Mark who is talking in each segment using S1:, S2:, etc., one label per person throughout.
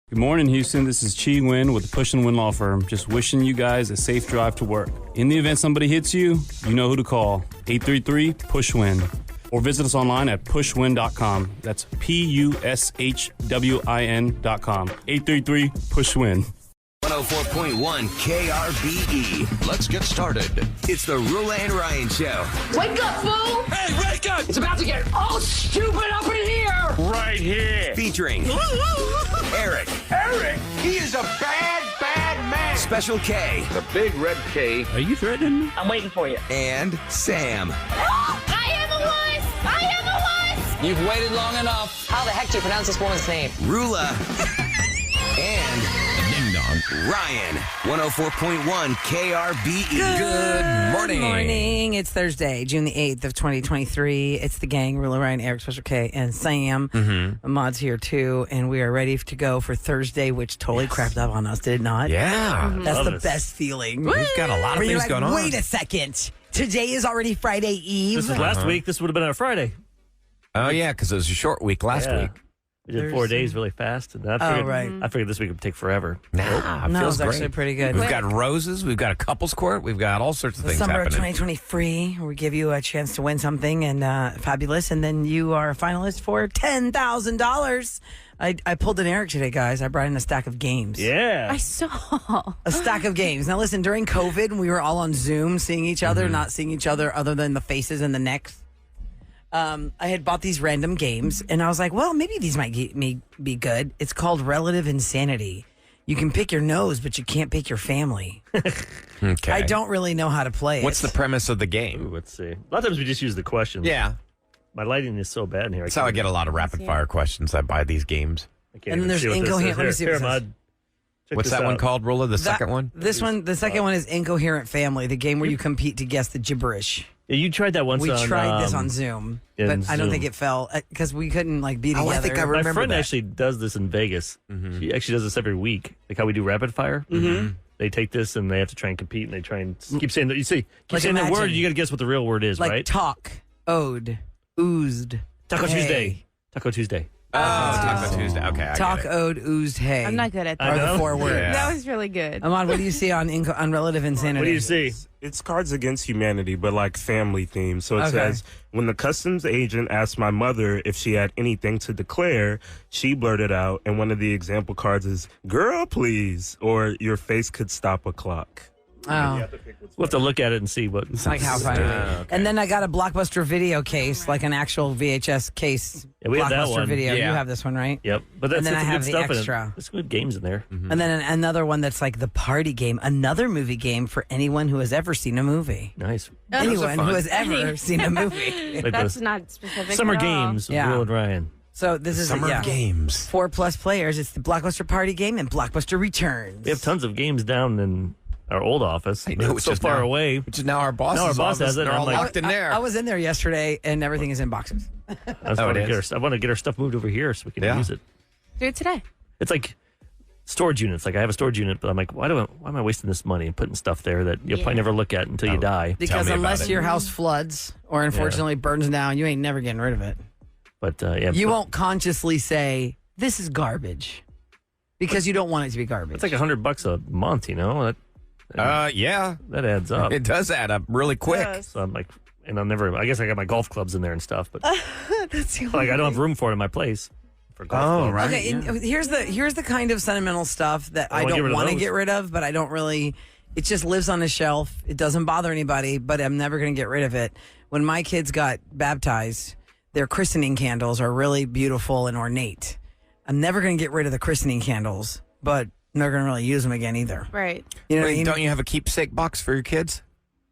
S1: Good morning, Houston. This is Chi Nguyen with the Push and Win Law Firm. Just wishing you guys a safe drive to work. In the event somebody hits you, you know who to call. 833-PUSH-WIN. Or visit us online at pushwin.com. That's PUSHWIN.com. 833-PUSH-WIN.
S2: 104.1 KRBE. Let's get started. It's the Roula and Ryan Show.
S3: Wake up, fool!
S2: Hey, wake up!
S3: It's about to get all stupid up in here!
S2: Right here. Featuring Eric.
S4: Eric, he is a bad, bad man.
S2: Special K.
S4: The big red K.
S1: Are you threatening me?
S3: I'm waiting for you.
S2: And Sam.
S5: I am a wuss! I am a wuss!
S3: You've waited long enough. How the heck do you pronounce this woman's name?
S2: Roula. And Ding Dong. Ryan. 104.1 KRBE.
S6: Good
S2: morning.
S6: morning. It's Thursday, June the 8th of 2023. It's the gang, Roula, Ryan, Eric, Special K, and Sam. Ahmad's here too, and we are ready to go for Thursday, which totally crapped up on us, did it not?
S7: Yeah.
S6: That's the best feeling.
S7: We've got a lot of
S6: Where you're
S7: things
S6: like,
S7: going on.
S6: wait a second. Today is already Friday Eve.
S8: This was last week. This would have been our Friday.
S7: Oh, yeah, because it was a short week last week.
S8: We did 4 days really fast. And I figured,
S6: right.
S8: I figured this week would take forever.
S7: Nah, it
S6: No,
S7: feels
S6: it's actually
S7: great.
S6: pretty good.
S7: We've got roses. We've got a couples court. We've got all sorts of
S6: The
S7: things
S6: summer of
S7: happening.
S6: 2023, we give you a chance to win something and fabulous, and then you are a finalist for $10,000. I pulled an Eric today, guys. I brought in a stack of games.
S8: Yeah.
S5: I saw.
S6: A stack of games. Now, listen, during COVID, we were all on Zoom seeing each other, not seeing each other other than the faces and the necks. I had bought these random games, and I was like, well, maybe these might be good. It's called Relative Insanity. You can pick your nose, but you can't pick your family.
S7: Okay.
S6: I don't really know how to play it.
S7: What's the premise of the game?
S8: Ooh, let's see. A lot of times we just use the questions.
S7: Yeah.
S8: My lighting is so bad in here.
S7: That's how I get a lot of rapid fire questions. I buy these games.
S8: I can't
S6: And
S8: even
S6: there's
S8: see what this
S6: incoherent-
S8: is.
S6: let me see what
S8: Here,
S6: it says.
S8: Ahmad, check
S7: What's
S8: this
S7: that one
S8: out.
S7: called, Roula? The second one?
S6: The second one is Incoherent Family, the game where you compete to guess the gibberish.
S8: Yeah, you tried that once
S6: We
S8: on,
S6: tried this on Zoom,
S8: in
S6: but I don't
S8: Zoom.
S6: think it fell because we couldn't be together.
S7: Oh, I think I
S8: My
S7: remember
S8: friend
S7: that.
S8: actually does this in Vegas. She actually does this every week, like how we do rapid fire. They take this and they have to try and compete, and they try and keep saying that. You see, keep
S6: Like
S8: saying the word.
S6: imagine.
S8: You got to guess what the real word is,
S6: like
S8: right?
S6: talk, ode, oozed,
S8: Taco
S6: hey.
S8: Tuesday. Taco Tuesday.
S7: Oh, Taco Tuesday. Okay, I
S6: Talk,
S7: get it.
S6: ode, oozed, hey.
S5: I'm not good at
S8: I
S6: Are
S5: that.
S8: know.
S6: the 4 words.
S7: Yeah.
S5: That was really good.
S6: Ahmad, what do you see on Relative Insanity?
S8: What do you see?
S9: It's Cards Against Humanity, but like family themed. So it
S6: Okay.
S9: says, when the customs agent asked my mother if she had anything to declare, she blurted out, and one of the example cards is, girl, please, or your face could stop a clock.
S6: Oh,
S8: We'll have to look at it and see what.
S6: it's like how funny. And then I got a Blockbuster video case, like an actual VHS case.
S8: Yeah, we have that
S6: Blockbuster
S8: one.
S6: video.
S7: Yeah.
S6: You have this one, right?
S8: Yep, but that's
S6: And then I
S8: some
S6: have
S8: good
S6: the
S8: stuff in
S6: extra.
S8: it. There's good games in there.
S6: And then another one that's like the party game, another movie game for anyone who has ever seen a movie.
S8: Nice.
S6: Anyone
S7: fun.
S6: who has ever seen a movie.
S8: Like
S5: That's
S8: those
S5: not specific.
S8: summer
S5: at all.
S8: games with
S6: Yeah.
S8: Will and Ryan.
S6: So this is
S7: Summer
S6: yeah,
S7: games.
S6: 4+ players. It's the Blockbuster party game and Blockbuster Returns.
S8: We have tons of games down in our old office.
S7: I know,
S8: It's
S7: which
S8: so
S7: is
S8: far
S7: now-
S8: away.
S7: Which is now our boss's
S8: Now our boss
S7: office.
S8: has it,
S7: They're
S8: and
S7: all
S8: I'm like-
S7: locked in there.
S6: I was in there yesterday and everything is in boxes.
S8: I want
S7: it is.
S8: to get our stuff moved over here so we can
S7: Yeah.
S8: use it.
S5: Do it today.
S8: It's like storage units. Like I have a storage unit, but I'm like, why am I wasting this money and putting stuff there that you'll probably never look at until you die?
S6: Because
S7: me about
S6: unless
S7: it.
S6: your house floods or unfortunately burns down, you ain't never getting rid of it.
S8: But yeah,
S6: You
S8: but
S6: won't consciously say, this is garbage. Because you don't want it to be garbage.
S8: It's like $100 a month, you know.
S7: Yeah.
S8: That adds up.
S7: It does add up really quick.
S8: So I'm like, and I'll never. I guess I got my golf clubs in there and stuff, but
S5: That's the
S8: like I don't have room for it in my place for golf clubs.
S7: right.
S6: Okay, and here's the kind of sentimental stuff that I
S8: wanna get
S6: don't
S8: rid of
S6: want to
S8: those.
S6: get rid of, but I don't really. It just lives on a shelf. It doesn't bother anybody, but I'm never going to get rid of it. When my kids got baptized, their christening candles are really beautiful and ornate. I'm never going to get rid of the christening candles, but I'm not going to really use them again either.
S5: Right.
S6: You know what I
S7: Wait,
S6: mean?
S7: don't you have a keepsake box for your kids?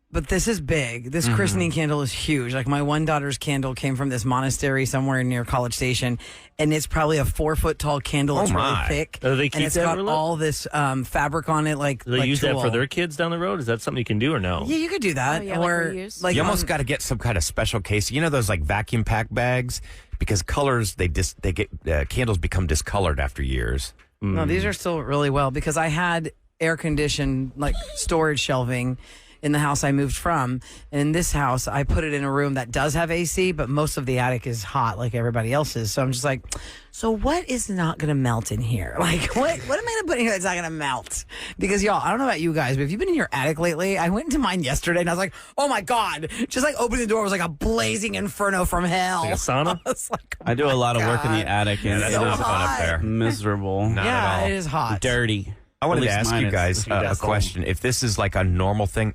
S6: But this is big. This christening candle is huge. Like my one daughter's candle came from this monastery somewhere near College Station, and it's probably a 4-foot tall candle. It's really
S7: my.
S6: thick,
S8: Do they keep
S6: and it's
S8: that,
S6: got
S8: Roula?
S6: all this fabric on it. Like
S8: Do they
S6: like
S8: use that for
S6: tulle.
S8: their kids down the road? Is that something you can do or no?
S6: Yeah, you could do that.
S5: Oh, yeah, like
S6: or
S5: reuse?
S6: like
S7: You
S6: on-
S7: almost got to get some kind of special case. You know those like vacuum pack bags, because colors they get candles become discolored after years.
S6: No, these are still really well because I had air conditioned like storage shelving in the house I moved from. And in this house, I put it in a room that does have AC, but most of the attic is hot like everybody else's. So I'm just like, so what is not going to melt in here? Like, what am I going to put in here that's not going to melt? Because, y'all, I don't know about you guys, but if you've been in your attic lately, I went into mine yesterday and I was like, oh my God. Just like opening the door was like a blazing inferno from hell.
S8: Like a sauna?
S6: I was like,
S1: I do a lot of work in the attic, and
S7: That's
S1: it's
S7: not fun up there.
S1: miserable.
S7: Not
S6: yeah,
S7: at all.
S6: it is hot.
S1: Dirty.
S7: I wanted
S1: At
S7: to
S1: least
S7: ask
S1: mine
S7: you
S1: is.
S7: guys a question. If this is like a normal thing,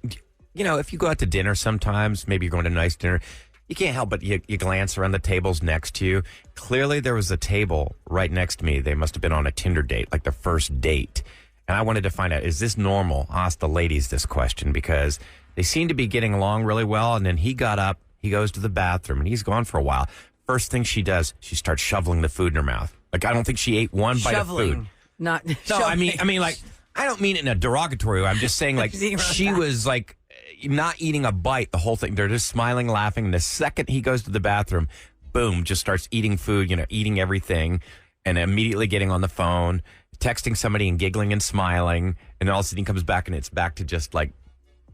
S7: you know, if you go out to dinner sometimes, maybe you're going to a nice dinner, you can't help but you glance around the tables next to you. Clearly, there was a table right next to me. They must have been on a Tinder date, like their first date. And I wanted to find out, is this normal? I asked the ladies this question because they seem to be getting along really well. And then he got up, he goes to the bathroom, and he's gone for a while. First thing she does, she starts shoveling the food in her mouth. Like, I don't think she ate one bite of food.
S6: Not
S7: No,
S6: shoveling.
S7: I mean, like, I don't mean it in a derogatory way. I'm just saying, like, she was like not eating a bite the whole thing. They're just smiling, laughing. And the second he goes to the bathroom, boom, just starts eating food, you know, eating everything, and immediately getting on the phone, texting somebody and giggling and smiling. And all of a sudden he comes back and it's back to just like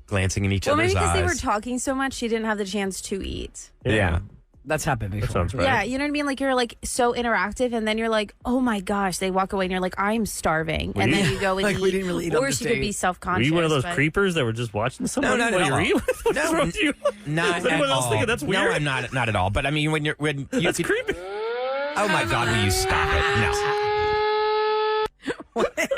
S7: glancing in each
S5: Well,
S7: other's
S5: maybe because
S7: eyes.
S5: they were talking so much, she didn't have the chance to eat.
S7: Yeah.
S6: That's happened before.
S8: That sounds right.
S5: Yeah, you know what I mean? Like, you're like so interactive, and then you're like, oh my gosh, they walk away, and you're like, I'm starving. And then you go and
S6: Like,
S5: eat.
S6: we didn't really eat on
S5: or
S6: the
S5: she could be
S6: date.
S5: self
S8: Were
S5: conscious.
S8: you one of those creepers that were just watching someone
S7: not
S8: while
S7: at
S8: you're
S7: all.
S8: eating? What's
S7: No,
S8: wrong with you?
S7: Not
S8: Is anyone
S7: at
S8: else
S7: all.
S8: thinking that's weird?
S7: No, I'm not at all. But I mean, when you
S8: That's
S7: could-
S8: creepy.
S7: Oh my God, will you stop it? No.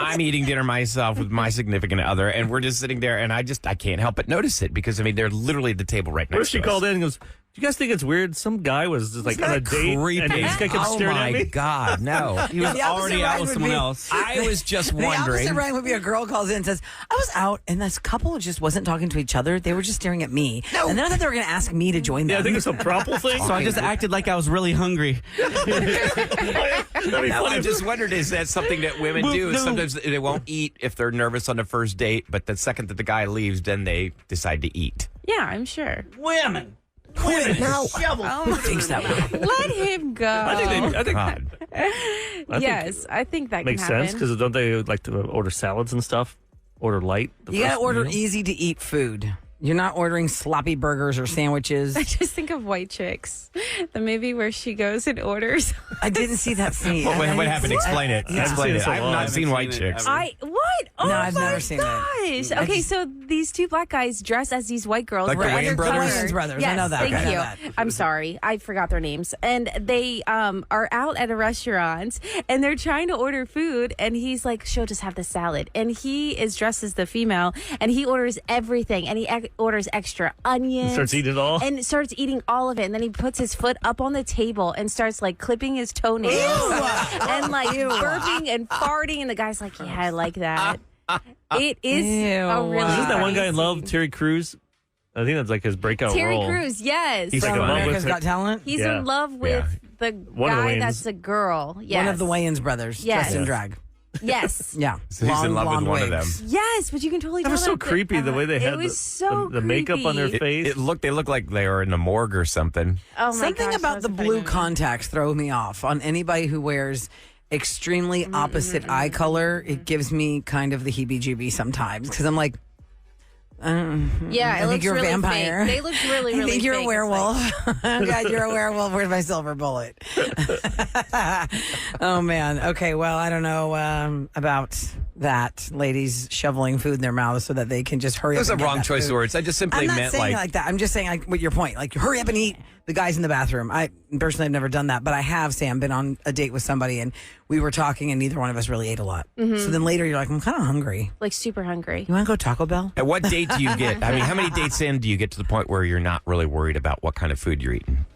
S7: I'm eating dinner myself with my significant other, and we're just sitting there, and I can't help but notice it because, I mean, they're literally at the table right
S8: What
S7: next
S8: if she
S7: to us.
S8: called in and goes, do you guys think it's weird? Some guy was just like
S7: Isn't
S8: on a
S7: that
S8: date,
S7: creepy?
S8: and this guy kept
S7: Oh
S8: staring
S7: my
S8: at me.
S7: God, no.
S1: He was
S6: The opposite
S1: already out
S6: ride
S1: with
S6: would
S1: someone
S6: be-
S1: else.
S7: I was just
S6: The opposite
S7: wondering.
S6: rank would be a girl calls in and says, I was out and this couple just wasn't talking to each other. They were just staring at me. And then I thought they were going to ask me to join them.
S8: Yeah, I think it's a proper thing.
S1: So I just acted like I was really hungry.
S8: That'd be
S7: No,
S8: funny.
S7: I just wondered, is that something that women
S1: Well,
S7: do?
S1: no.
S7: Sometimes they won't eat if they're nervous on the first date, but the second that the guy leaves, then they decide to eat.
S5: Yeah, I'm sure.
S1: Women.
S7: No.
S6: Who thinks that way?
S5: Let him go.
S8: I think
S7: God.
S5: yes, I think that
S8: makes
S5: can happen.
S8: sense because don't they like to order salads and stuff? Order light. the
S6: You got to
S8: first
S6: order
S8: meal?
S6: easy to eat food. You're not ordering sloppy burgers or sandwiches.
S5: I just think of White Chicks, the movie where she goes and orders.
S6: I didn't see that scene.
S7: What happened? Explain it.
S8: Yeah.
S7: Explain
S8: I've
S7: it. I have
S8: seen
S7: not
S8: it
S7: seen
S1: so
S7: White
S1: long.
S7: Chicks.
S5: What? Oh
S6: No, I've
S5: my
S6: never seen it.
S5: gosh. Okay, so these two black guys dress as these white girls.
S7: Like the
S5: We're
S7: Wayans
S5: undercover.
S7: brothers?
S6: Wayans brothers.
S5: Yes,
S6: I know that.
S5: Thank
S6: I know
S5: you.
S6: that.
S5: I'm sorry. I forgot their names. And they are out at a restaurant and they're trying to order food. And he's like, she'll just have the salad. And he is dressed as the female and he orders everything. And he orders extra onions.
S8: Starts eating it all?
S5: And starts eating all of it. And then he puts his foot up on the table and starts like clipping his toenails and like burping and farting. And the guy's like, yeah, I like that. It is a really
S8: Isn't that one guy in
S5: funny
S8: love,
S5: scene.
S8: Terry Crews? I think that's like his breakout
S5: Terry
S8: role.
S5: Crews, yes.
S8: He's like
S6: From
S8: in love with
S6: America's
S8: her.
S6: Got Talent.
S5: He's
S8: Yeah.
S5: in love with the
S8: of the
S5: guy
S8: Wayans.
S5: that's a girl. Yes.
S6: One of the Wayans brothers.
S5: Yes.
S6: Dressed in drag.
S5: Yes.
S6: Yeah.
S7: So he's in love with
S6: blonde
S7: one of
S6: wigs.
S7: them.
S5: Yes, but you can totally
S8: That
S5: tell
S8: was so
S5: that
S8: creepy the way they had
S5: it was so
S8: the makeup on their
S5: creepy.
S8: face.
S7: They look like they are in the morgue or something.
S5: Oh my
S6: Something
S5: gosh,
S6: about
S5: that
S6: the
S5: was a funny
S6: blue
S5: movie.
S6: contacts throw me off on anybody who wears extremely opposite eye color. It gives me kind of the heebie-jeebies sometimes because I'm like,
S5: Yeah, it
S6: I think
S5: looks
S6: you're a
S5: really
S6: vampire.
S5: Fake. They look really, really
S6: I think you're
S5: fake.
S6: a
S5: It's like-
S6: werewolf. Oh, God, you're a werewolf. Where's my silver bullet? Oh, man. Okay, well, I don't know about that. Ladies shoveling food in their mouths so that they can just hurry
S7: That was
S6: up
S7: a
S6: and get
S7: wrong
S6: that
S7: choice
S6: food.
S7: of words. I just simply
S6: I'm not
S7: meant
S6: saying like that. I'm just saying like what your point. Like hurry up and eat. The guy's in the bathroom. I personally have never done that, but I have, Sam, been on a date with somebody and we were talking and neither one of us really ate a lot. So then later you're like, I'm kind of hungry.
S5: like super hungry.
S6: You want to go Taco Bell?
S7: At what date do you get? I mean, how many dates in do you get to the point where you're not really worried about what kind of food you're eating?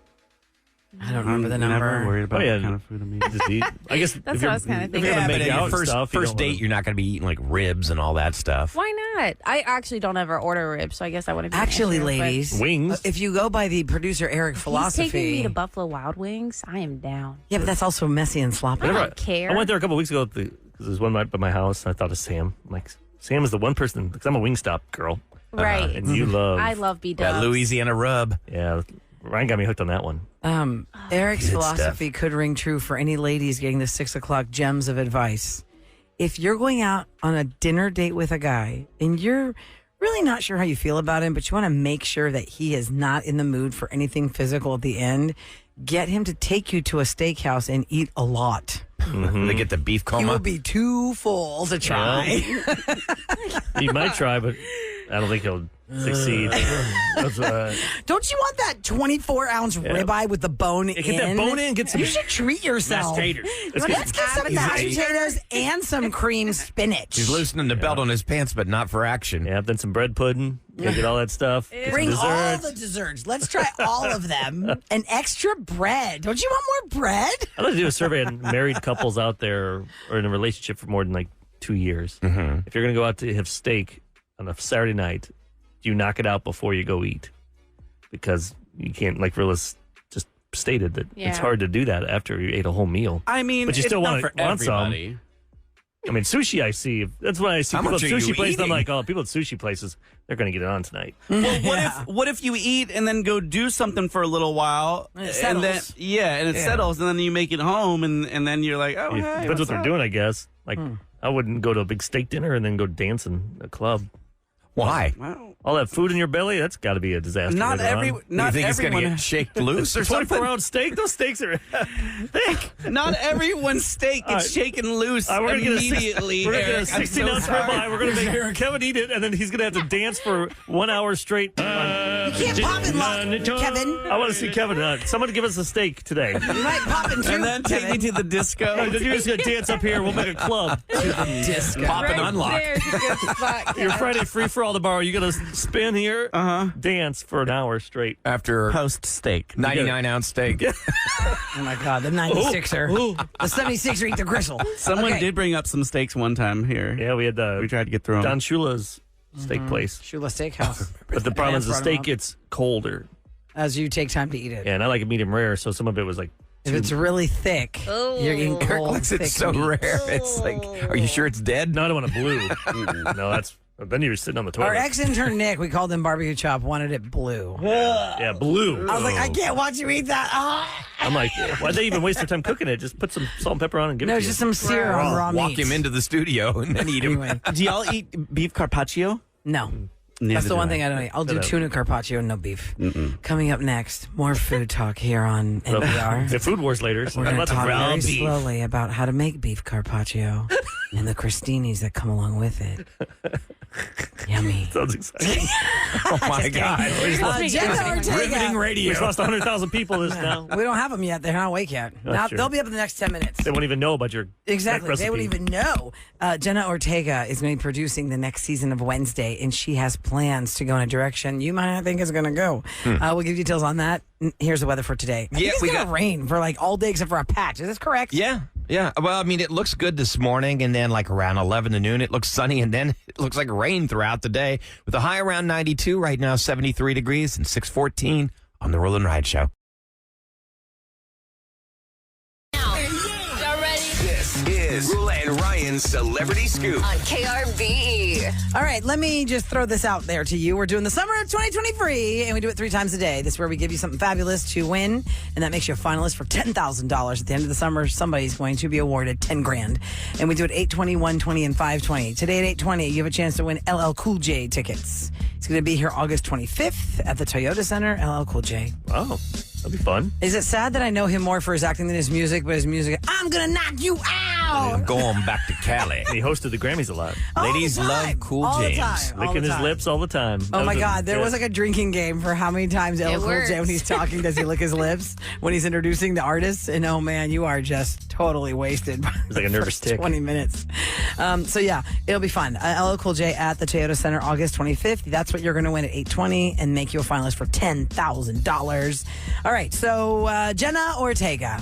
S6: I don't remember the
S1: Never
S6: number.
S1: worried about
S8: Oh, yeah.
S1: what kind of food I'm eating.
S8: Just eat. I guess
S5: That's
S8: if
S5: what I was kinda
S8: if
S5: thinking.
S8: you're gonna
S7: but
S8: make
S7: in
S8: out
S7: your
S8: stuff, you
S7: first
S8: don't
S7: date,
S8: wanna-
S7: you're not going to be eating like ribs and all that stuff.
S5: Why not? I actually don't ever order ribs, so I guess I wouldn't. Be an
S6: Actually,
S5: issue, but
S6: ladies,
S8: Wings.
S6: if you go by the producer Eric philosophy,
S5: He's taking me to Buffalo Wild Wings. I am down.
S6: yeah, but that's also messy and sloppy.
S5: I
S8: Whenever
S5: don't care.
S8: I went there a couple weeks ago because there's one right by my house. And I thought of Sam. I'm like, Sam is the one person because I'm a Wingstop girl.
S5: Right.
S8: And you love.
S5: I love
S7: That
S5: B-dubs.
S7: Louisiana rub.
S8: Yeah. Ryan got me hooked on that one.
S6: Eric's
S7: Good
S6: philosophy could ring true for any ladies getting the 6 o'clock gems of advice. If you're going out on a dinner date with a guy and you're really not sure how you feel about him, but you want to make sure that he is not in the mood for anything physical at the end, get him to take you to a steakhouse and eat a lot.
S7: Mm-hmm. They get the beef coma.
S6: He will be too full to try.
S8: He might try, but I don't think he'll succeed.
S6: Don't you want that 24-ounce ribeye with the bone in?
S8: Get that bone in. Get some.
S6: You should treat yourself.
S8: Mashed taters.
S6: Let's get some mashed potatoes and some cream spinach.
S7: He's loosening the belt on his pants, but not for action.
S8: Yeah, then some bread pudding. Get all that stuff.
S6: Bring all the desserts. Let's try all of them. And extra bread. Don't you want more bread?
S8: I'd like to do a survey on married couples out there or in a relationship for more than like 2 years.
S7: Mm-hmm.
S8: If you're going to go out to have steak on a Saturday night, do you knock it out before you go eat? Because you can't, like Rilla's just stated, that it's hard to do that after you ate a whole meal.
S1: I mean,
S8: but you
S1: it's
S8: still
S1: not
S8: want
S1: for everybody.
S8: some. I mean, sushi I see. That's why I see
S7: How
S8: people at
S7: much are you
S8: sushi places. I'm
S7: eating?
S8: like, oh, people at sushi places, they're going to get it on tonight.
S1: Well, what if you eat and then go do something for a little while,
S6: And it settles.
S1: then it settles, and then you make it home, and then you're like, oh, hey,
S8: Depends
S1: what's
S8: what they're
S1: up?
S8: doing, I guess. Like, I wouldn't go to a big steak dinner and then go dance in a club.
S7: Why?
S1: Well,
S8: All that food in your belly, that's got to be a disaster.
S1: not
S8: later
S1: every,
S8: on.
S7: You
S1: not
S7: think it's going
S1: everyone.
S7: to get shaked loose or something?
S8: 24-ounce steak? Those steaks are thick.
S1: Not everyone's steak gets shaken loose
S8: We're gonna
S1: immediately.
S8: We're going to get a
S1: Eric. I'm so
S8: 16-ounce
S1: sorry.
S8: ribeye. We're going to make Kevin eat it, and then he's going to have to dance for 1 hour straight.
S6: You can't pop and lock, Kevin.
S8: I want to see Kevin. Someone give us a steak today.
S6: You might pop and
S1: And then take me to the disco.
S8: Then you're just going to dance up here. We'll make a club.
S6: disco.
S7: Pop and unlock.
S5: There's a good spot.
S8: Your Friday free-for-all tomorrow. You got to spin here, dance for an hour straight.
S7: After
S1: Post steak.
S7: 99-ounce steak.
S6: Oh my God, the 96er. The 76er eat the gristle.
S1: Someone
S6: Okay.
S1: did bring up some steaks one time here.
S8: Yeah, we had
S1: We tried to get through them.
S8: Don Shula's steak place.
S6: Shula Steakhouse.
S8: But the problem is the
S6: brought 'em
S8: steak
S6: up.
S8: gets colder.
S6: As you take time to eat it.
S8: Yeah, and I like it medium rare, so some of it was like,
S6: If it's really thick, you're getting
S7: Eric
S6: cold,
S7: looks
S6: thick
S7: it's so
S6: meat.
S7: rare. It's like, are you sure it's dead?
S8: no, I don't want a blue. No, that's, then you were sitting on the toilet.
S6: Our ex-intern Nick, we called him barbecue chop, wanted it blue.
S8: Yeah, blue.
S6: I was like, I can't watch you eat that. Ah.
S8: I'm like, why'd they even waste their time cooking it? Just put some salt and pepper on and give
S6: No,
S8: it to
S6: just
S8: you.
S6: some sear on raw
S7: Walk
S6: meat.
S7: him into the studio and then eat him.
S6: Anyway,
S1: Do y'all eat beef carpaccio?
S6: no.
S1: Neither
S6: That's the
S1: do
S6: one thing I don't eat. I'll do tuna carpaccio and no beef. Coming up next, more food talk here on NPR.
S8: The Food Wars later. So
S6: We're going
S8: lots
S6: to
S8: of
S6: talk
S8: raw
S6: very
S8: beef.
S6: slowly about how to make beef carpaccio and the crostinis that come along with it. Yummy.
S8: Sounds exciting.
S7: Oh, my God.
S6: Jenna Ortega.
S7: Riveting
S8: We
S7: radio.
S8: just lost 100,000 people this now.
S6: We don't have them yet. They're not awake yet. Now,
S8: true.
S6: they'll be up in the next 10 minutes.
S8: They won't even know about your
S6: Exactly.
S8: recipe.
S6: They won't even know. Jenna Ortega is going to be producing the next season of Wednesday, and she has plans to go in a direction you might not think is going to go. We'll give you details on that. Here's the weather for today. I think it's
S7: we
S6: going to
S7: got-
S6: rain for like all day except for a patch. Is this correct?
S7: Yeah. Well, I mean, it looks good this morning, and then like around 11 to noon, it looks sunny, and then it looks like rain throughout the day with a high around 92 right now, 73 degrees and 614 on the Roll and Ride Show.
S3: Y'all ready?
S2: This is Roula and Ryan's Celebrity Scoop.
S3: On KRBE.
S6: All right, let me just throw this out there to you. We're doing the summer of 2023, and we do it 3 times a day. This is where we give you something fabulous to win, and that makes you a finalist for $10,000. At the end of the summer, somebody's going to be awarded 10 grand. And we do it 820, 120, and 520. Today at 820, you have a chance to win LL Cool J tickets. It's going to be here August 25th at the Toyota Center. LL Cool J.
S8: Oh, that'd be fun.
S6: Is it sad that I know him more for his acting than his music, but his music, I'm going to knock you out.
S7: I'm going back to Cali.
S8: He hosted the Grammys a lot.
S6: All the
S7: Ladies
S6: time.
S7: love Cool
S6: All the
S7: James.
S6: time. All
S8: Licking
S6: the
S8: his
S6: time.
S8: lips all the time.
S6: Oh
S8: That
S6: my
S8: was
S6: God, there was like a drinking game for how many times LL Cool J, when
S5: works.
S6: he's talking, does he lick his lips when he's introducing the artist? And oh man, you are just totally wasted. By
S8: It's like a
S6: the
S8: nervous
S6: first
S8: tick.
S6: 20 minutes. So yeah, it'll be fun. LL Cool J at the Toyota Center August 25th. That's what you're going to win at 820 and make you a finalist for $10,000. All right, so Jenna Ortega.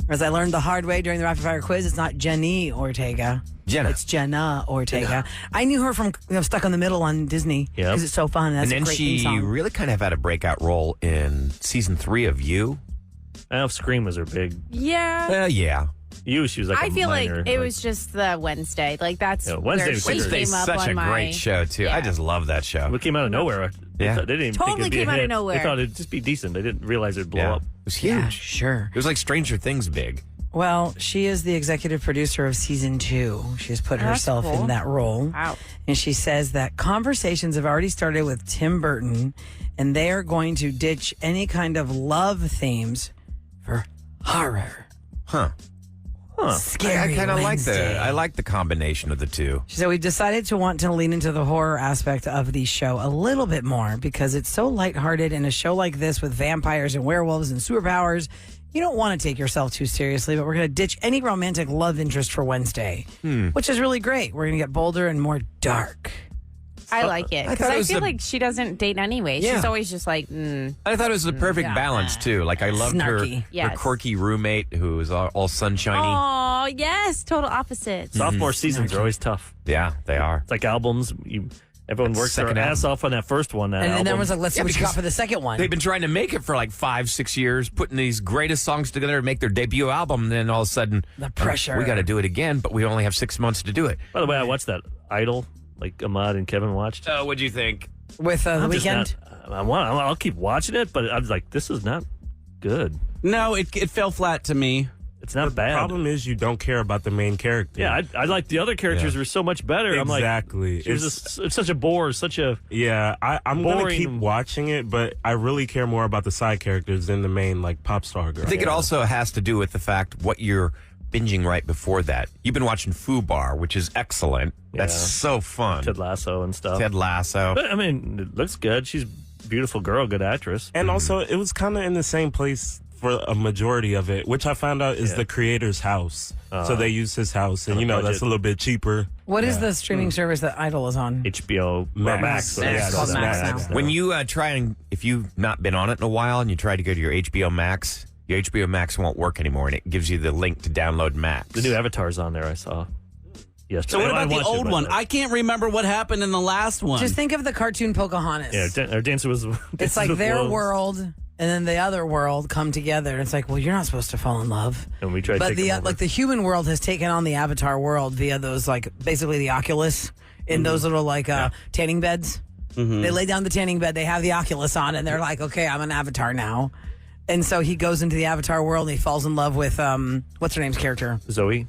S6: As I learned the hard way during the rapid fire quiz, it's not Jenny Ortega.
S7: Jenna.
S6: It's Jenna Ortega. I knew her from Stuck in the Middle on Disney
S8: Yep.
S6: because it's so fun. That's
S7: And then
S6: a great theme
S7: she
S6: song.
S7: really kind of had a breakout role in season 3 of You.
S8: I don't know if Scream was her big.
S5: Yeah.
S7: Yeah.
S8: You, she was like
S5: I
S8: a
S5: feel
S8: minor,
S5: like it was just the Wednesday. Like that's
S8: Yeah, Wednesday
S5: where
S8: was
S5: she
S8: super.
S5: came
S7: Wednesday's
S5: up
S7: such
S5: on
S7: a
S5: my,
S7: great show, too. I
S5: Yeah.
S7: just love that show.
S8: It came out of nowhere.
S7: Yeah.
S8: They didn't even
S5: Totally
S8: think it'd be
S5: came
S8: a
S5: out of
S8: hit.
S5: nowhere.
S8: They thought it'd just be decent. They didn't realize it'd blow
S7: Yeah.
S8: up.
S7: It was huge.
S6: Yeah, sure.
S7: It was like Stranger Things big.
S6: Well, she is the executive producer of season 2. She's put herself
S5: cool.
S6: in that role.
S5: Wow.
S6: And she says that conversations have already started with Tim Burton, and they are going to ditch any kind of love themes for horror.
S7: Huh.
S6: Scary
S7: I kind of like
S6: Wednesday.
S7: I like the combination of the two.
S6: She said, we've decided to want to lean into the horror aspect of the show a little bit more because it's so lighthearted, and a show like this with vampires and werewolves and superpowers, you don't want to take yourself too seriously, but we're going to ditch any romantic love interest for Wednesday, which is really great. We're going to get bolder and more dark.
S5: I like it because
S7: thought it
S5: I
S7: was
S5: feel
S7: a-
S5: like she doesn't date anyway.
S7: Yeah.
S5: She's always just like,
S7: I thought it was the perfect balance too. Like I loved
S6: Snarky.
S7: her
S5: Yes.
S7: quirky roommate who was all sunshiny.
S5: oh yes, total opposites.
S8: Sophomore seasons are always tough.
S7: Yeah, they are.
S8: It's like albums. Everyone works their
S7: Second
S8: ass off on that first one. That
S6: And then
S8: album.
S6: there was like, let's see
S7: Yeah,
S6: what you got
S7: because
S6: for the second one.
S7: They've been trying to make it for like 5-6 years, putting these greatest songs together to make their debut album. And then all of a sudden,
S6: The pressure.
S7: we got to do it again, but we only have 6 months to do it.
S8: By the way, I watched that Idol, like Ahmad and Kevin watched.
S7: Oh, what'd you think?
S6: With the
S8: I'm just
S6: weekend.
S8: I'll keep watching it, but I was like, this is not good.
S1: No, it fell flat to me.
S8: It's not
S9: The
S8: bad.
S9: problem is you don't care about the main character.
S8: Yeah, I like the other characters were so much better.
S9: Exactly.
S8: I'm like, it's such a bore, such a
S9: Yeah, I'm going to
S8: boring-
S9: keep watching it, but I really care more about the side characters than the main, like, pop star girl.
S7: I think it also has to do with the fact what you're binging right before that. You've been watching Fubar, which is excellent. That's
S8: Yeah.
S7: so fun.
S8: Ted Lasso and stuff.
S7: Ted Lasso.
S8: But I mean, it looks good. She's a beautiful girl, good actress.
S9: And also, it was kind of in the same place for a majority of it, which I found out is the creator's house. So they use his house, and,
S8: budget.
S9: that's a little bit cheaper.
S6: What is the streaming service that Idol is on?
S8: HBO
S9: Max.
S8: Max. So
S9: Max.
S8: yeah,
S9: It's
S8: that's
S6: called Max
S8: Max
S6: now.
S7: When you try and, if you've not been on it in a while and you try to go to your HBO Max, your HBO Max won't work anymore, and it gives you the link to download Max.
S8: The new Avatar's on there, I saw. Yesterday.
S1: So what
S8: I
S1: about the
S8: watched it,
S1: old
S8: but-
S1: one? I can't remember what happened in the last one.
S6: Just think of the cartoon Pocahontas.
S8: Yeah, our dancer was.
S6: It's like their world and then the other world come together. And it's like, well, you're not supposed to fall in love.
S8: And we tried to
S6: But
S8: take
S6: the
S8: them over.
S6: like the human world has taken on the Avatar world via those like basically the Oculus in those little like tanning beds. They lay down the tanning bed, they have the Oculus on, and they're like, okay, I'm an Avatar now. And so he goes into the Avatar world and he falls in love with what's her name's character?
S8: Zoe.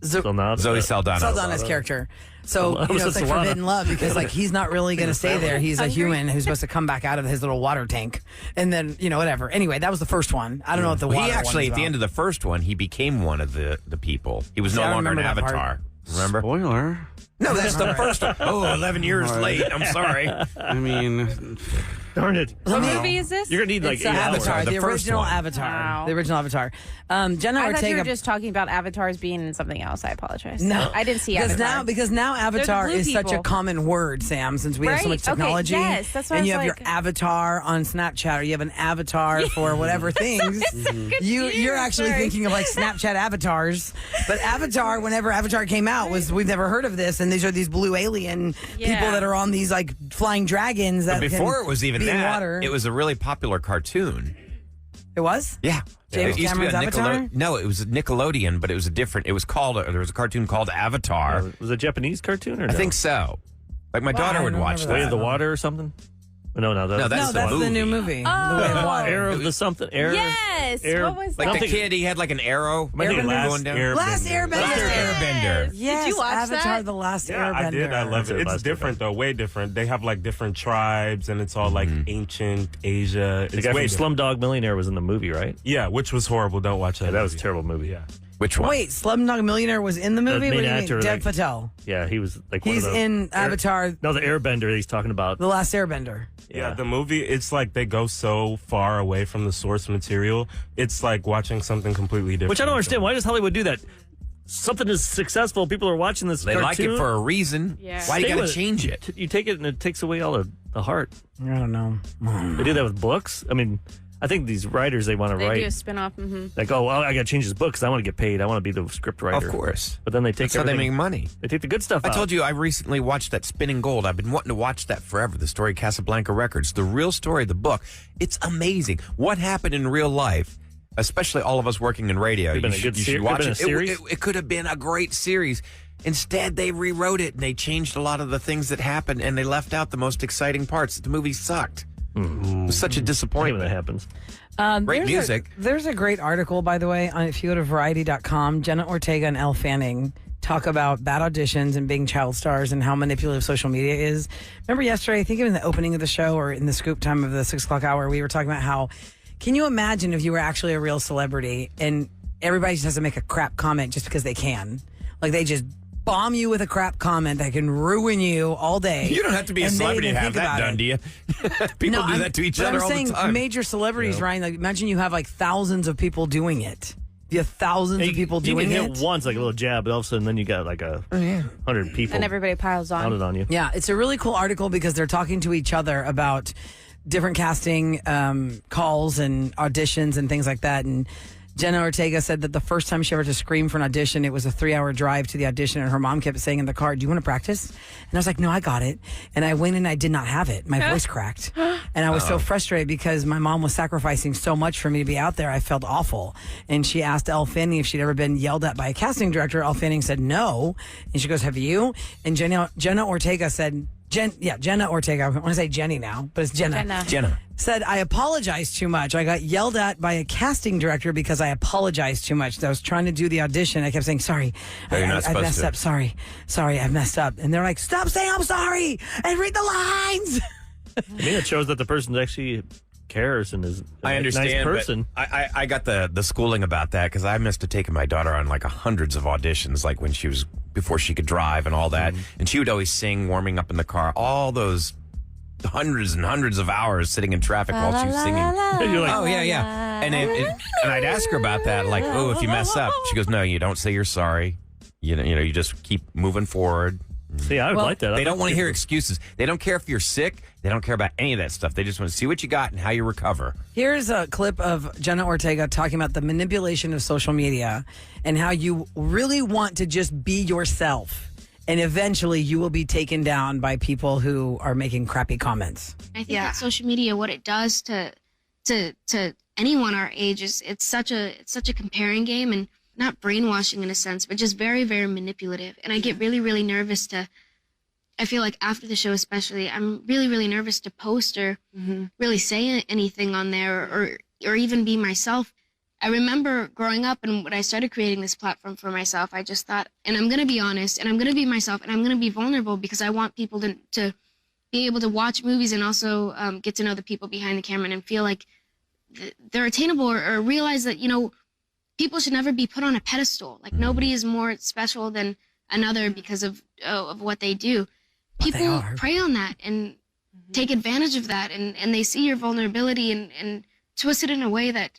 S8: Saldana.
S7: Zoe Saldana.
S6: Saldana's character. So
S8: I
S6: you
S8: was
S6: know, it's like
S8: Solana.
S6: forbidden love because like he's not really going to stay there. He's a human who's supposed to come back out of his little water tank, and then whatever. Anyway, that was the first one. I don't know what the
S7: Well,
S6: water
S7: he actually,
S6: one
S7: at the end of the first one, he became one of the people. He was
S6: See,
S7: no
S6: I
S7: longer an
S6: remember that part.
S7: avatar. Remember?
S1: Spoiler.
S7: No, that's the first one. Oh, 11 years late. I'm sorry.
S1: I mean,
S8: Darn it.
S5: What movie is this?
S8: You're going to need like
S6: It's
S8: 8 hours.
S6: Avatar,
S7: the
S6: the
S7: first
S6: original
S7: one.
S6: Avatar.
S5: Wow.
S6: The original Avatar. Jenna
S5: I thought you
S6: Ortega.
S5: were just talking about avatars being something else. I apologize.
S6: No,
S5: I didn't see
S6: because
S5: Avatar.
S6: because now Avatar
S5: blue
S6: is such a
S5: people.
S6: common word, Sam. Since we have so
S5: Right?
S6: much
S5: Okay,
S6: technology,
S5: yes, that's why I
S6: and you
S5: was
S6: have
S5: like-
S6: your avatar on Snapchat, or you have an avatar for whatever things. You're actually
S5: Sorry.
S6: thinking of like Snapchat avatars, but Avatar, whenever Avatar came out, was we've never heard of this, and these are these blue alien
S5: Yeah.
S6: people that are on these like flying dragons. That
S7: But before
S6: can
S7: it was even
S6: be in
S7: that,
S6: water.
S7: it was a really popular cartoon.
S6: It was.
S7: Yeah.
S6: James
S7: It used to be
S6: Cameron's
S7: on
S6: Avatar?
S7: No, it was Nickelodeon, but it was a different. It was called. There was a cartoon called Avatar.
S8: Was it a Japanese cartoon or no?
S7: I think so. Like my daughter
S6: I
S7: would
S6: don't
S7: watch
S6: remember
S8: Way
S7: that.
S8: of the Water or something? No,
S7: No,
S6: No,
S7: that's
S6: that's
S7: the
S6: the new
S7: movie.
S6: movie. The Way of Water.
S8: Air of the something. Air.
S5: Yes.
S8: Air,
S5: What was
S7: Like
S5: that?
S7: the
S8: Something-
S7: kid, he had like an arrow.
S6: Airbender?
S7: Going down.
S6: Last Airbender.
S7: Last Airbender.
S6: Yes,
S5: Did you watch
S6: Avatar:
S5: that?
S6: The Last
S9: Yeah,
S6: Airbender.
S9: I did. I love
S8: That's
S9: it.
S8: it,
S9: It's
S8: last
S9: different, though. Way different. They have, like, different tribes, and it's all, like, ancient Asia.
S8: The
S9: It's
S8: guy
S9: way
S8: from
S9: different.
S8: Slumdog Millionaire was in the movie, right?
S9: Yeah, which was horrible. Don't watch that.
S8: Yeah, that was a
S9: movie.
S8: terrible movie.
S9: Yeah.
S7: Which one?
S6: Wait, Slumdog Millionaire was in the movie?
S8: main
S6: What do you
S8: actor,
S6: mean? Dev
S8: like-
S6: Patel.
S8: Yeah, he was like one
S6: He's
S8: of the
S6: in Avatar:
S8: No, the Airbender he's talking about.
S6: The Last Airbender.
S9: Yeah, the movie, it's like they go so far away from the source material. It's like watching something completely different.
S8: Which I don't understand. Why does Hollywood do that? Something is successful. People are watching this
S7: They
S8: cartoon.
S7: like it for a reason.
S5: Yeah.
S7: Why do you
S8: Stay
S7: got
S8: with
S7: to change it?
S8: You take it and it takes away all the heart.
S6: I don't know.
S8: They do that with books. I mean, I think these writers, they want to
S5: They do a
S8: write.
S5: spin-off. Mm-hmm.
S8: Like, oh, well, I got to change this book because I want to get paid. I want to be the script writer.
S7: Of course.
S8: But then they take
S7: That's how they
S8: everything-
S7: make money.
S8: They take the good stuff
S7: I
S8: out.
S7: told you I recently watched that Spinning Gold. I've been wanting to watch that forever. The story of Casablanca Records. The real story of the book. It's amazing. What happened in real life, especially all of us working in radio.
S8: Could've been a
S7: You
S8: good
S7: should
S8: ser-
S7: watch
S8: could've
S7: it.
S8: been a series.
S7: It could have been a great series. Instead, they rewrote it and they changed a lot of the things that happened and they left out the most exciting parts. The movie sucked. It was such a
S8: I hate when that
S7: disappointment.
S8: happens.
S7: Great music.
S6: There's a great article, by the way, if you go to Variety.com. Jenna Ortega and Elle Fanning talk about bad auditions and being child stars and how manipulative social media is. Remember yesterday, I think in the opening of the show or in the scoop time of the 6 o'clock hour, we were talking about how, can you imagine if you were actually a real celebrity and everybody just has to make a crap comment just because they can? Like they just bomb you with a crap comment that can ruin you all day.
S7: You don't have to be a celebrity to have that done, do you? People do that to each other all the time.
S6: Major celebrities, Ryan, like, imagine you have like thousands of people doing it. You have thousands of people doing it.
S8: You can hit once, like a little jab, but all of a sudden then you got like 100 people.
S5: And everybody piles on
S8: you.
S6: Yeah, it's a really cool article because they're talking to each other about different casting calls and auditions and things like that. And Jenna Ortega said that the first time she ever had to scream for an audition, it was a 3-hour drive to the audition, and her mom kept saying in the car, "Do you want to practice?" And I was like, "No, I got it." And I went and I did not have it. My voice cracked. And I was so frustrated because my mom was sacrificing so much for me to be out there. I felt awful. And she asked Elle Fanning if she'd ever been yelled at by a casting director. Elle Fanning said no. And she goes, "Have you?" And Jenna Ortega said, Jenna Ortega. I want to say Jenny now, but it's Jenna.
S7: Jenna
S6: said, "I apologized too much. I got yelled at by a casting director because I apologized too much. I was trying to do the audition. I kept saying, sorry, I messed up. Sorry, I messed up." And they're like, "Stop saying I'm sorry and read the lines."
S8: I mean, it shows that the person actually cares and is a nice person.
S7: But I got the schooling about that because I must have taken my daughter on like hundreds of auditions, like when she was before she could drive and all that. And she would always sing warming up in the car, all those hundreds and hundreds of hours sitting in traffic while she was singing.
S8: You're like,
S7: oh, yeah. And I'd ask her about that, like, oh, if you mess up. She goes, no, you don't say you're sorry. You just keep moving forward.
S8: See, I would like that.
S7: They don't want to hear excuses. They don't care if you're sick. They don't care about any of that stuff. They just want to see what you got and how you recover.
S6: Here's a clip of Jenna Ortega talking about the manipulation of social media and how you really want to just be yourself. And eventually you will be taken down by people who are making crappy comments.
S10: I think that social media, what it does to anyone our age is it's such a comparing game, and not brainwashing in a sense, but just very, very manipulative. And I get really, really nervous I feel like after the show especially, I'm really, really nervous to post or really say anything on there or even be myself. I remember growing up and when I started creating this platform for myself, I just thought, and I'm going to be honest, and I'm going to be myself, and I'm going to be vulnerable because I want people to be able to watch movies and also get to know the people behind the camera and feel like they're attainable or realize that, people should never be put on a pedestal. Like nobody is more special than another because of what they do. People prey on that and take advantage of that, and they see your vulnerability and twist it in a way that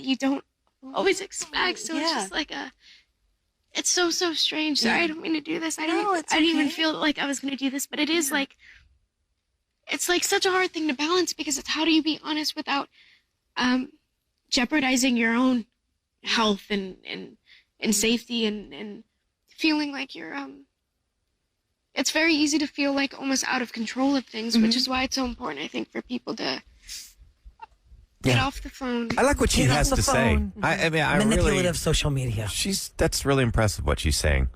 S10: you don't always expect. So it's just like it's so strange. Sorry, I don't mean to do this. I didn't even feel like I was going to do this, but it is like, it's like such a hard thing to balance because it's how do you be honest without jeopardizing your own health and safety and feeling like you're it's very easy to feel like almost out of control of things, which is why it's so important, I think, for people to get off the phone.
S7: I like what she has to say. I mean,
S6: manipulative social media.
S7: That's really impressive what she's saying.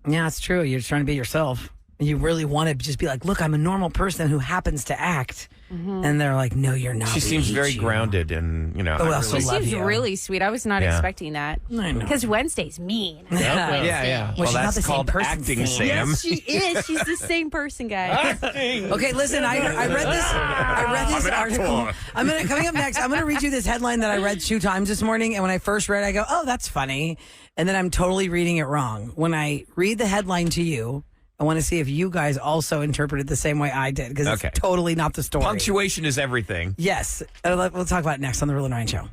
S6: Yeah, it's true. You're trying to be yourself. You really want to just be like, look, I'm a normal person who happens to act. And they're like, no, you're not.
S7: She seems very grounded and,
S5: she seems really sweet. I was not expecting that.
S6: I know.
S5: Because Wednesday's mean.
S7: Yeah. Well, that's called acting, Sam.
S5: Yes, she is. She's the same person, guys.
S6: Okay, listen, I read this article. Coming up next, I'm going to read you this headline that I read 2 times this morning. And when I first read it, I go, oh, that's funny. And then I'm totally reading it wrong. When I read the headline to you, I want to see if you guys also interpreted the same way I did, because it's totally not the story.
S7: Punctuation is everything.
S6: Yes. We'll talk about it next on the Roula and Ryan Show.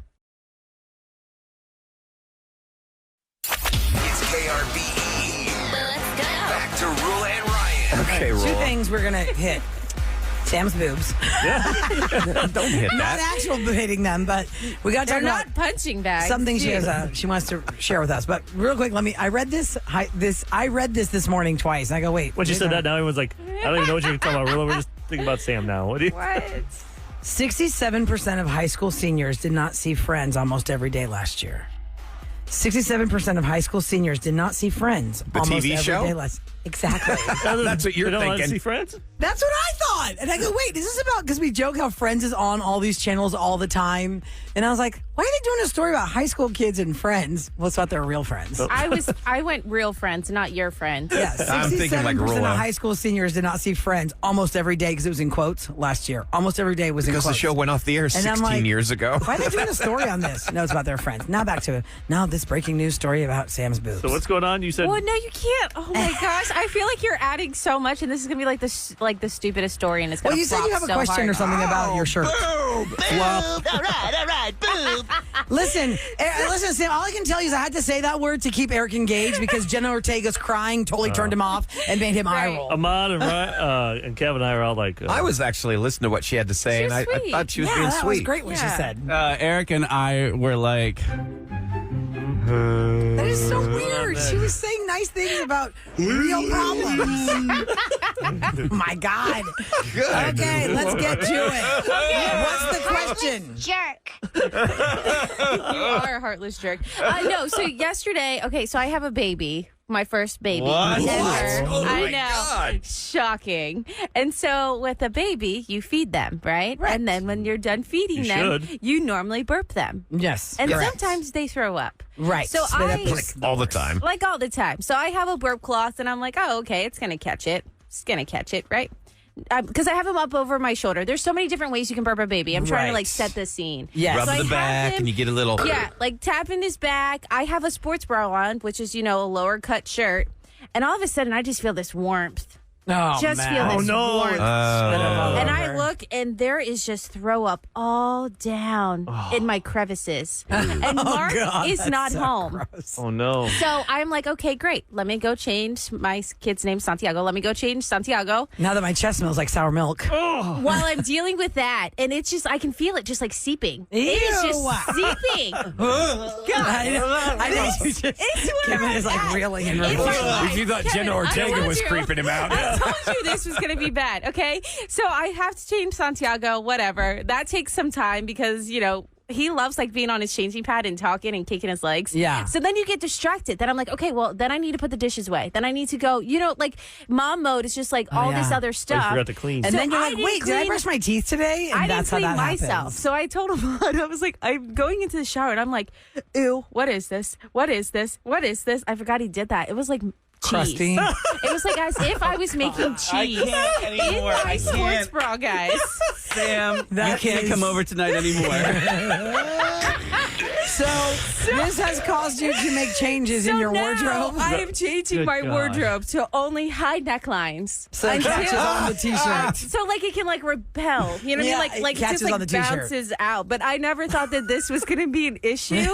S2: It's KRBE. Let's go. Back to Roula and Ryan.
S7: Okay,
S6: Two things we're going to hit. Sam's boobs.
S7: Don't hit that.
S6: Not actual hitting them, but we got to talk about
S5: not punching bags.
S6: Something she wants to share with us. But real quick, I read this morning twice. And I go, wait.
S8: When you said that, now everyone's like, I don't even know what you're talking about, Roula. We're just thinking about Sam now. What?
S6: 67% of high school seniors did not see friends almost every day last year. 67% of high school seniors did not see Friends.
S7: The
S6: almost
S7: TV
S6: every
S7: show?
S6: day less. Exactly.
S7: That's what you're
S8: You don't want to
S7: thinking.
S8: see Friends?
S6: That's what I thought. And I go, wait, is this about, because we joke how Friends is on all these channels all the time. And I was like, why are they doing a story about high school kids and Friends? Well, it's about their real friends.
S5: I went real friends, not your friends.
S6: Yeah, 67%
S7: I'm thinking like
S6: of
S7: Roula.
S6: high school seniors did not see Friends almost every day because it was in quotes last year. Almost every day was in
S7: Because
S6: quotes.
S7: the show went off the air
S6: And I'm
S7: 16
S6: like,
S7: years ago.
S6: Why are they doing a story on this? No, it's about their friends. Now back to this breaking news story about Sam's boobs.
S8: So what's going on? You said
S5: Well, no, you can't. Oh my gosh, I feel like you're adding so much, and this is gonna be like the stupidest story, and it's gonna.
S6: Well, you said you have a
S5: so
S6: question
S5: hard.
S6: or something about your shirt.
S7: Boom!
S6: All right, boob. Listen, Sam, all I can tell you is I had to say that word to keep Eric engaged because Jenna Ortega's crying totally turned him off and made him eye roll.
S8: Ahmad and Ryan, and Kevin and I are all like,
S7: I was actually listening to what she had to say,
S5: She
S7: and
S5: was
S7: I
S5: sweet.
S7: thought she was
S6: Yeah,
S7: being
S6: that
S7: sweet.
S6: was great what she said.
S11: Eric and I were like,
S6: That is so weird. She was saying nice things about real problems. My God.
S7: Good.
S6: Okay, let's get to it. What's the question?
S10: Jerk.
S5: You are a heartless jerk. No, so yesterday, so I have a baby. My first baby.
S8: What?
S5: Ever.
S7: Oh,
S5: I
S7: my
S5: know.
S7: God.
S5: Shocking. And so with a baby, you feed them, right?
S6: Right.
S5: And then when you're done feeding
S8: You
S5: them,
S8: should.
S5: you normally burp them.
S6: Yes.
S5: And
S6: correct.
S5: sometimes they throw up.
S6: Right.
S5: So
S6: Spit up, lick
S7: All the time.
S5: Like all the time. So I have a burp cloth, and I'm like, oh, okay, it's going to catch it. It's going to catch it, right? Because I have him up over my shoulder. There's so many different ways you can burp a baby. I'm trying to
S6: Right.
S5: set the scene.
S6: Yes.
S7: Rub
S5: So I
S7: the
S5: have
S7: back,
S5: him-
S7: and you get a little.
S5: Yeah, like tapping his back. I have a sports bra on, which is, a lower cut shirt. And all of a sudden, I just feel this warmth.
S6: Oh,
S5: Just
S6: man.
S5: feel this
S8: no.
S5: warmth.
S7: Oh.
S5: And I look, and there is just throw up all down in my crevices. And Mark
S6: God,
S5: is
S6: that's
S5: not
S6: so
S5: home.
S6: gross.
S8: oh no.
S5: So I'm like, okay, great. Let me go change my kid's name, Santiago. Let me go change Santiago
S6: Now that my chest smells like sour milk.
S5: while I'm dealing with that. And it's just, I can feel it just like seeping. It is
S6: Ew.
S5: just seeping.
S6: I know. You just,
S5: It's where
S6: Kevin
S5: I'm
S6: is like
S5: at.
S6: reeling in
S5: It's
S6: reverse.
S5: like-
S7: If you thought
S5: Kevin,
S7: Jenna
S5: I
S7: Ortega
S5: told
S7: was
S5: you.
S7: creeping him out.
S5: I told you this was going to be bad, okay? So I have to change Santiago, whatever. That takes some time because, he loves like being on his changing pad and talking and kicking his legs.
S6: Yeah.
S5: So then you get distracted. Then I'm like, okay, well, then I need to put the dishes away. Then I need to go, like mom mode is just like all this
S6: yeah.
S5: other stuff.
S8: forgot to clean.
S6: And
S5: So
S6: then you're
S5: I
S6: like,
S5: didn't
S6: wait, did I
S5: clean-
S6: brush my teeth today? And
S5: I didn't
S6: that's how
S5: clean
S6: that
S5: myself.
S6: happens.
S5: So I told him, I was like, I'm going into the shower and I'm like, ew, what is this? What is this? What is this? I forgot he did that. It was like cheese.
S6: Crusty.
S5: It was like as if I was making cheese in my sports bra, guys.
S11: Sam,
S6: That
S11: you can't
S6: is-
S11: come over tonight anymore.
S6: So this has caused you to make changes in your
S5: now
S6: wardrobe.
S5: I am changing
S8: Good
S5: my
S8: gosh.
S5: wardrobe to only high necklines.
S6: So it catches on the t-shirt.
S5: So like it can like repel, you know what
S6: Yeah,
S5: I
S6: it
S5: mean? Like it
S6: catches
S5: just
S6: on
S5: like
S6: the t-shirt.
S5: bounces out. But I never thought that this was going to be an issue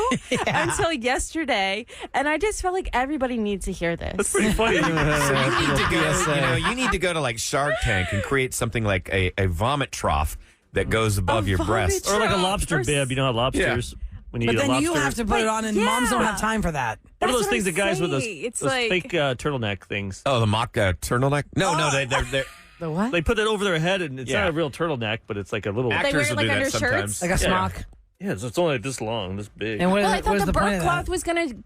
S5: until yesterday, and I just felt like everybody needs to hear this.
S8: That's pretty funny.
S7: So you need to go. You need to go to like Shark Tank and create something like a vomit trough that goes above your
S5: vomit
S7: breast.
S8: Or like a
S5: Trough
S8: lobster
S5: or-
S8: bib. You know how lobsters, when you
S6: But
S8: eat a
S6: then
S8: lobster.
S6: you have to put it on, and moms don't have
S5: yeah.
S6: time for that.
S8: What are
S5: That's
S8: those things
S5: what
S8: that
S5: I'm
S8: guys with those,
S5: saying. It's
S8: those
S5: like-
S8: fake turtleneck things?
S7: Oh, the mock turtleneck? No, they're
S6: The what?
S8: They put it over their head, and it's
S7: Yeah.
S8: not a real turtleneck, but it's like a little.
S5: They
S7: actors
S5: wear it
S7: will
S5: like
S7: do
S5: under
S7: that sometimes.
S5: shirts?
S6: Like a
S8: Yeah.
S6: smock.
S8: Yeah, so it's only this long, this big.
S6: And what
S5: Well, I
S6: what
S5: thought
S6: is
S5: the
S6: the point
S5: burp
S6: of
S5: cloth
S6: that?
S5: was going to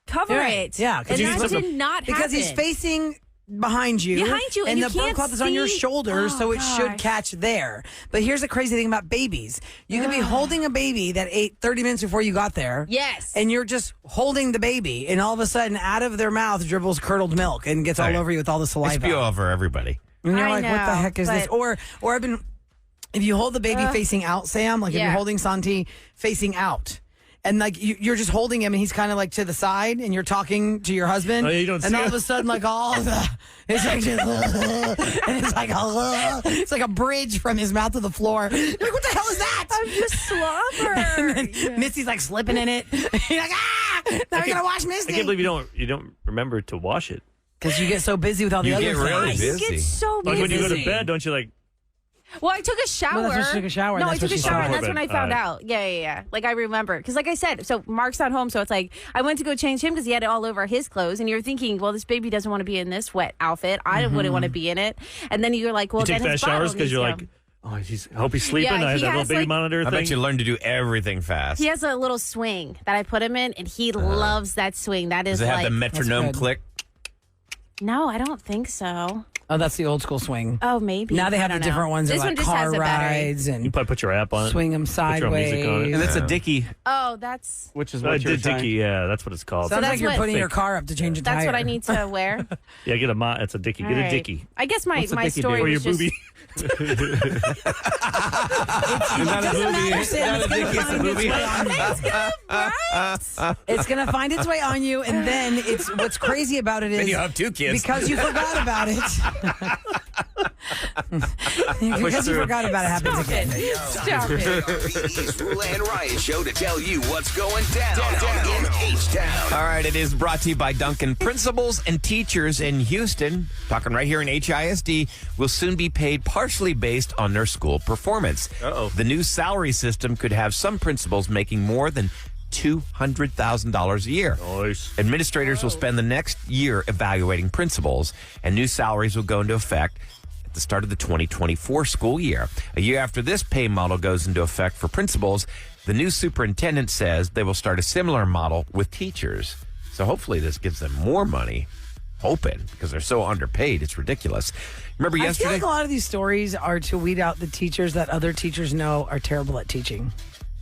S5: cover
S6: Right.
S5: it.
S6: Yeah, 'cause
S5: and
S8: you
S5: that
S8: need something-
S5: did not happen.
S6: Because he's facing behind you.
S5: Behind you, and you
S6: the burp
S5: can't
S6: cloth is on your
S5: see-
S6: shoulder,
S5: Oh,
S6: so it should
S5: gosh.
S6: catch there. But here's the crazy thing about babies. You could be holding a baby that ate 30 minutes before you got there.
S5: Yes.
S6: And you're just holding the baby, and all of a sudden, out of their mouth dribbles curdled milk and gets all
S7: Okay.
S6: over you with all the
S7: They
S6: saliva.
S7: spew over everybody.
S6: And you're
S5: I
S6: like, what the
S5: know,
S6: heck is this?
S5: but-
S6: Or I've been, if you hold the baby facing out, Sam, like if
S5: Yeah.
S6: you're holding Santi facing out, and like you're just holding him, and he's kind of like to the side, and you're talking to your husband,
S8: Oh, yeah, you don't
S6: and
S8: see
S6: all
S8: it.
S6: of a sudden, like all the, it's like just, and it's like a bridge from his mouth to the floor. You're like, what the hell is that?
S5: I'm just slobber.
S6: And then Missy's like slipping in it. You're like, now you're gonna wash
S8: I
S6: Misty.
S8: can't believe you don't remember to wash it.
S6: Because you get so busy with all the
S7: You
S6: other
S7: get
S6: things.
S7: really
S5: You
S7: busy.
S5: get so
S8: Like
S5: busy.
S8: when you go to bed, don't you like?
S5: Well, I took a shower.
S6: No, that's when she took a shower,
S5: No,
S6: and
S5: I
S6: that's
S5: took
S6: what
S5: a
S6: she
S5: shower, and
S8: saw.
S5: that's when I found out. Yeah. Like I remember, because like I said, so Mark's not home, so it's like I went to go change him because he had it all over his clothes, and you're thinking, well, this baby doesn't want to be in this wet outfit. I wouldn't want to be in it, and then you're like, well,
S8: You take
S5: then his
S8: fast showers
S5: bottle
S8: because
S5: needs
S8: you're
S5: to
S8: like,
S5: go.
S8: Oh, I hope he's sleeping.
S5: Yeah,
S8: I have
S5: he
S8: that little
S5: has,
S8: baby
S5: like-
S8: monitor
S7: I
S8: thing.
S7: bet you learn to do everything fast.
S5: He has a little swing that I put him in, and he loves that swing. That is
S7: Does it have
S5: like
S7: the metronome
S6: good.
S7: click?
S5: no, I don't think so.
S6: Oh, that's the old school swing.
S5: Oh, maybe.
S6: Now they have
S5: I
S6: the
S5: don't know.
S6: different ones.
S5: This
S6: They're
S5: one
S6: like
S5: just has
S6: car
S5: a battery.
S6: rides
S8: You
S6: and
S8: probably put your app on it.
S6: swing them
S8: Put your music on it.
S6: sideways.
S11: And that's a Dickie,
S5: Oh, that's
S11: which is
S8: I
S11: what you're
S8: did
S11: trying.
S8: Dickie, yeah, that's what it's called.
S6: Sounds
S5: that's
S6: like you're
S5: what-
S6: putting your car up to change a tire.
S5: that's what I need to wear.
S8: Yeah, get a it's a Dickie. Get
S5: All
S8: a
S5: right.
S8: Dickie.
S5: I guess my
S11: What's a Dickie
S5: story
S11: do?
S8: Or your
S5: was just
S8: booby.
S11: Is that a movie? Is that a Dickie? It's a movie.
S6: It's going to find its way on you, and then what's crazy about it is
S7: Then you have 2 kids.
S6: because you forgot about it. Because you forgot about it happens again.
S5: Stop it.
S2: KRBE's Roula and Ryan show to tell you what's going down in H-Town.
S7: All right, it is brought to you by Duncan. Principals and teachers in Houston, talking right here in HISD, will soon be paid partially based on their school performance.
S8: Uh-oh.
S7: The new salary system could have some principals making more than $200,000 a year.
S8: Nice.
S7: Administrators will spend the next year evaluating principals, and new salaries will go into effect at the start of the 2024 school year. A year after this pay model goes into effect for principals, the new superintendent says they will start a similar model with teachers. So hopefully this gives them more money. Hoping, because they're so underpaid. It's ridiculous. Remember
S6: I feel
S7: yesterday?
S6: like a lot of these stories are to weed out the teachers that other teachers know are terrible at teaching.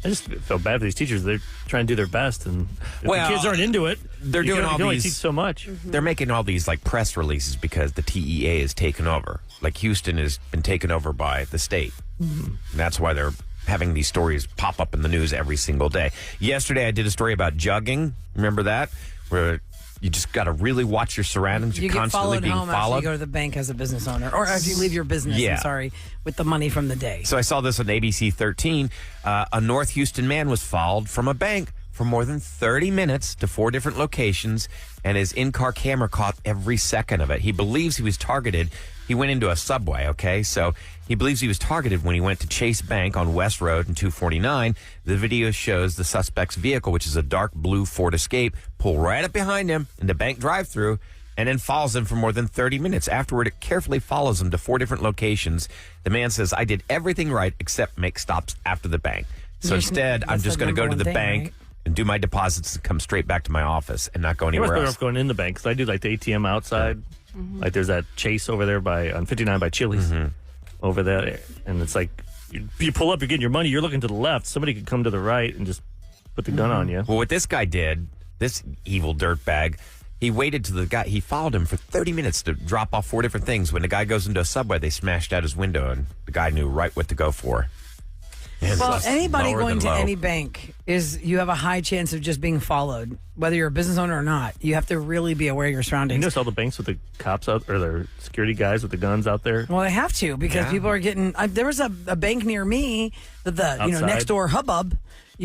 S8: I just feel bad for these teachers. They're trying to do their best, and if
S7: Well,
S8: the kids aren't into it,
S7: they're
S8: you
S7: doing
S8: can
S7: all
S8: only
S7: these-
S8: teach so much.
S7: They're making all these like press releases because the TEA is taken over. Like Houston has been taken over by the state. And that's why they're having these stories pop up in the news every single day. Yesterday, I did a story about jugging. Remember that? Where you just got to really watch your surroundings.
S6: You
S7: You're
S6: get
S7: constantly
S6: followed
S7: being
S6: home after you
S7: followed.
S6: go to the bank as a business owner, or as you leave your business.
S7: Yeah.
S6: I'm sorry, with the money from the day.
S7: So I saw this on ABC 13. A North Houston man was followed from a bank for more than 30 minutes to 4 different locations, and his in-car camera caught every second of it. He believes he was targeted. He went into a Subway, okay? So he believes he was targeted when he went to Chase Bank on West Road and 249. The video shows the suspect's vehicle, which is a dark blue Ford Escape, pull right up behind him in the bank drive-thru, and then follows him for more than 30 minutes. Afterward, it carefully follows him to 4 different locations. The man says, I did everything right except make stops after the bank. So
S6: Yes,
S7: instead, I'm
S6: that's
S7: just
S6: the
S7: going to go to
S6: number
S7: the
S6: one thing,
S7: bank
S6: right?
S7: and do my deposits and come straight back to my office and not go
S8: You must
S7: anywhere
S8: better
S7: else.
S8: off going in the bank, because I do like the ATM outside. Like there's that Chase over there on 59 by Chili's over there, and it's like you pull up, you're getting your money, you're looking to the left. Somebody could come to the right and just put the gun on you.
S7: Well, what this guy did, this evil dirtbag, he waited till the guy, he followed him for 30 minutes to drop off 4 different things. When the guy goes into a Subway, they smashed out his window, and the guy knew right what to go for. And
S6: Well,
S7: it's
S6: anybody
S7: lower
S6: going
S7: than
S6: to
S7: low.
S6: any bank you have a high chance of just being followed, whether you're a business owner or not. You have to really be aware of your
S8: You
S6: surroundings.
S8: notice all the banks with the cops out, or their security guys with the guns out there.
S6: Well, they have to because people are getting. There was a bank near me that the
S8: Outside?
S6: next door hubbub.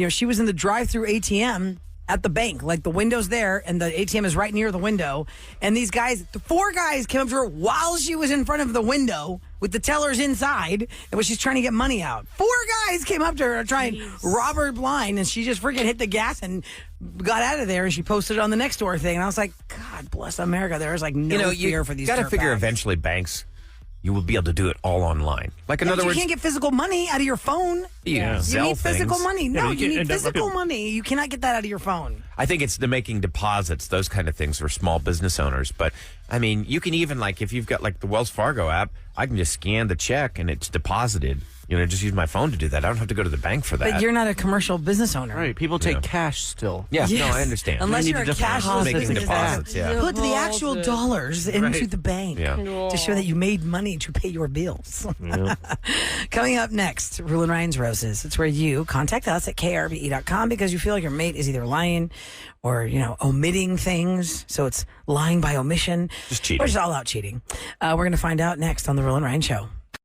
S6: She was in the drive-through ATM at the bank, like the window's there, and the ATM is right near the window. And these guys, 4 guys, came up to her while she was in front of the window with the tellers inside, and when she's trying to get money out. 4 guys came up to her to try and rob her blind, and she just freaking hit the gas and got out of there. And she posted it on the next door thing, and I was like, God bless America. There's like no fear for these.
S7: You got to figure
S6: dirtbags.
S7: eventually banks, you will be able to do it all online. Like in
S6: Yeah,
S7: other
S6: but
S7: words,
S6: you can't get physical money out of your phone.
S7: Yeah.
S6: You
S7: Zelle
S6: need physical
S7: things.
S6: money.
S8: Yeah,
S6: No,
S8: but
S6: you
S8: you
S6: need
S8: can't-
S6: physical money. You cannot get that out of your phone.
S7: I think it's the making deposits, those kind of things for small business owners. But I mean, you can even like if you've got like the Wells Fargo app, I can just scan the check and it's deposited. Just use my phone to do that. I don't have to go to the bank for that.
S6: But you're not a commercial business owner.
S11: Right, people take cash still.
S7: Yeah,
S6: Yes.
S7: no, I understand.
S6: Unless
S11: You
S6: you're
S11: need
S6: a
S11: to deposit
S6: cashless
S7: making
S6: business.
S7: deposits, yeah.
S6: Put the actual dollars into the bank
S7: Yeah.
S6: to show that you made money to pay your bills.
S8: Yeah.
S6: Coming up next, Roula and Ryan's Roses. It's where you contact us at krbe.com because you feel like your mate is either lying or, omitting things. So it's lying by omission.
S7: Just cheating.
S6: Or just all out cheating. We're going to find out next on the Roula and Ryan Show.